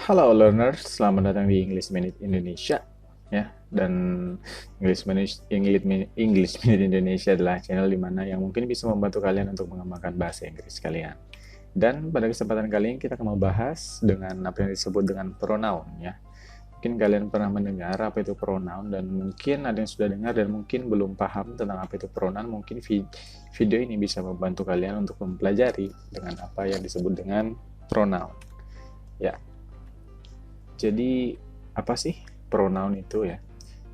Halo learners, selamat datang di English Minute Indonesia ya. Dan English Minute Indonesia adalah channel di mana yang mungkin bisa membantu kalian untuk mengembangkan bahasa Inggris kalian. Dan pada kesempatan kali ini kita akan membahas dengan apa yang disebut dengan pronoun ya. Mungkin kalian pernah mendengar apa itu pronoun dan mungkin ada yang sudah dengar dan mungkin belum paham tentang apa itu pronoun. Mungkin video ini bisa membantu kalian untuk mempelajari dengan apa yang disebut dengan pronoun. Ya, jadi apa sih pronoun itu ya?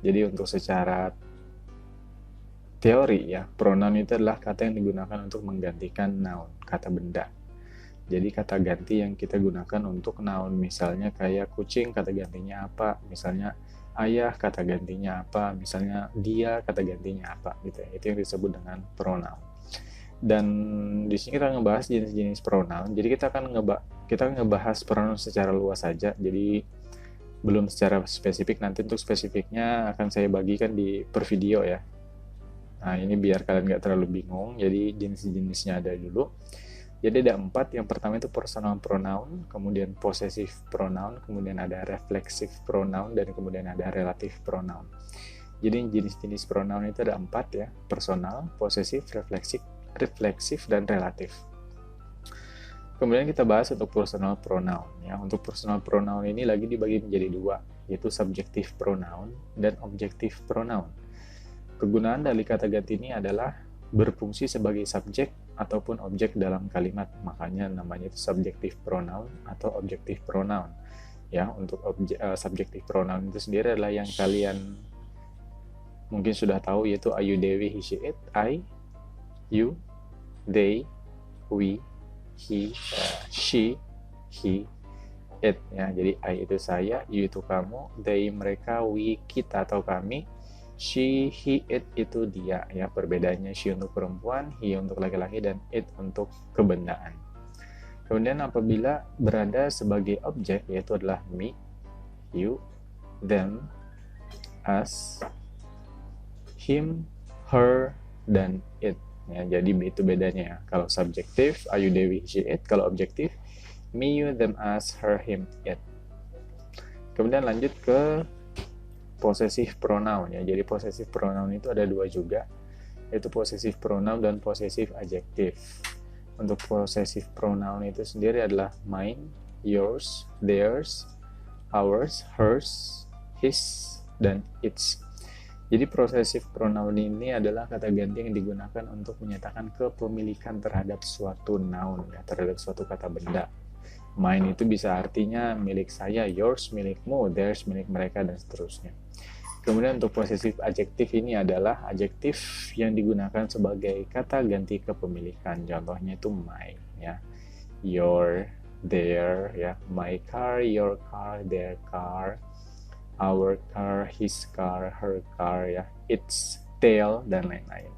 Jadi untuk secara teori ya, pronoun itu adalah kata yang digunakan untuk menggantikan noun, kata benda. Jadi kata ganti yang kita gunakan untuk noun, misalnya kayak kucing, kata gantinya apa? Misalnya ayah, kata gantinya apa? Misalnya dia, kata gantinya apa? Gitu ya. Itu yang disebut dengan pronoun. Dan di sini kita ngebahas jenis-jenis pronoun. Jadi kita ngebahas pronoun secara luas saja. Jadi belum secara spesifik, nanti untuk spesifiknya akan saya bagikan di per video ya. Nah ini biar kalian nggak terlalu bingung, jadi jenis-jenisnya ada dulu. Jadi ada 4, yang pertama itu personal pronoun, kemudian possessive pronoun, kemudian ada reflexive pronoun, dan kemudian ada relative pronoun. Jadi jenis-jenis pronoun itu ada 4 ya, personal, possessive, reflexive, dan relative. Kemudian kita bahas untuk personal pronoun ya. Untuk personal pronoun ini lagi dibagi menjadi 2, yaitu subjective pronoun dan objective pronoun. Kegunaan dari kata ganti ini adalah berfungsi sebagai subjek ataupun objek dalam kalimat. Makanya namanya itu subjective pronoun atau objective pronoun. Ya, untuk subjective pronoun itu sendiri adalah yang kalian mungkin sudah tahu, yaitu ayu, dewi, he, she, it. I, you, they, we, he, she, he, it ya. Jadi I itu saya, you itu kamu, they mereka, we kita atau kami, she, he, it itu dia ya. Perbedaannya she untuk perempuan, he untuk laki-laki, dan it untuk kebendaan. Kemudian apabila berada sebagai objek, yaitu adalah me, you, them, us, him, her, dan it ya. Jadi itu bedanya ya. Kalau subjektif ayu, dewi, she, it. Kalau objektif me, you, them, us, her, him, it. Kemudian lanjut ke possessive pronoun ya. Jadi possessive pronoun itu ada 2 juga, yaitu possessive pronoun dan possessive adjective. Untuk possessive pronoun itu sendiri adalah mine, yours, theirs, ours, hers, his, dan its. Jadi possessive pronoun ini adalah kata ganti yang digunakan untuk menyatakan kepemilikan terhadap suatu noun ya, terhadap suatu kata benda. Mine itu bisa artinya milik saya, yours milikmu, theirs milik mereka, dan seterusnya. Kemudian untuk possessive adjective ini adalah adjektif yang digunakan sebagai kata ganti kepemilikan. Contohnya itu my ya, your, their ya, my car, your car, their car, our car, his car, her car ya, its, tail, dan lain-lain.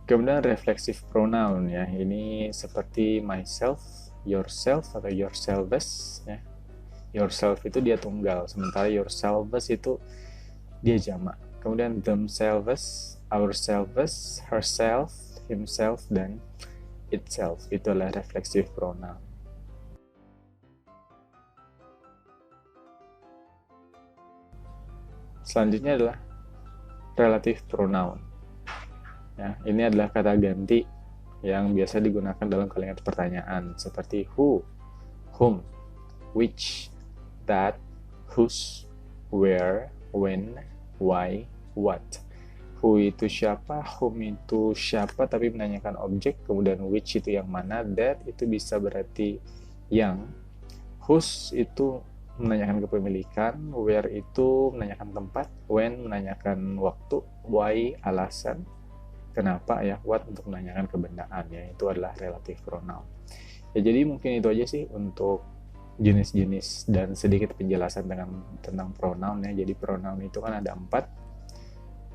Kemudian reflexive pronoun ya, ini seperti myself, yourself, atau yourselves ya. Yourself itu dia tunggal, sementara yourselves itu dia jamak. Kemudian themselves, ourselves, herself, himself, dan itself itu adalah reflexive pronoun. Selanjutnya adalah relative pronoun. Ya, ini adalah kata ganti yang biasa digunakan dalam kalimat pertanyaan seperti who, whom, which, that, whose, where, when, why, what. Who itu siapa, whom itu siapa tapi menanyakan objek, kemudian which itu yang mana, that itu bisa berarti yang, whose itu menanyakan kepemilikan, where itu menanyakan tempat, when menanyakan waktu, why alasan kenapa ya, what untuk menanyakan kebendaan ya. Itu adalah relative pronoun ya. Jadi mungkin itu aja sih untuk jenis-jenis dan sedikit penjelasan tentang pronoun ya. Jadi pronoun itu kan ada 4,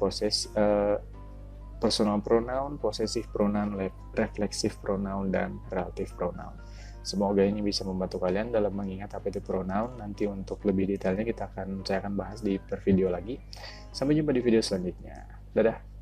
personal pronoun, possessive pronoun, reflexive pronoun, dan relative pronoun. Semoga ini bisa membantu kalian dalam mengingat apa itu pronoun. Nanti untuk lebih detailnya saya akan bahas di per video lagi. Sampai jumpa di video selanjutnya. Dadah.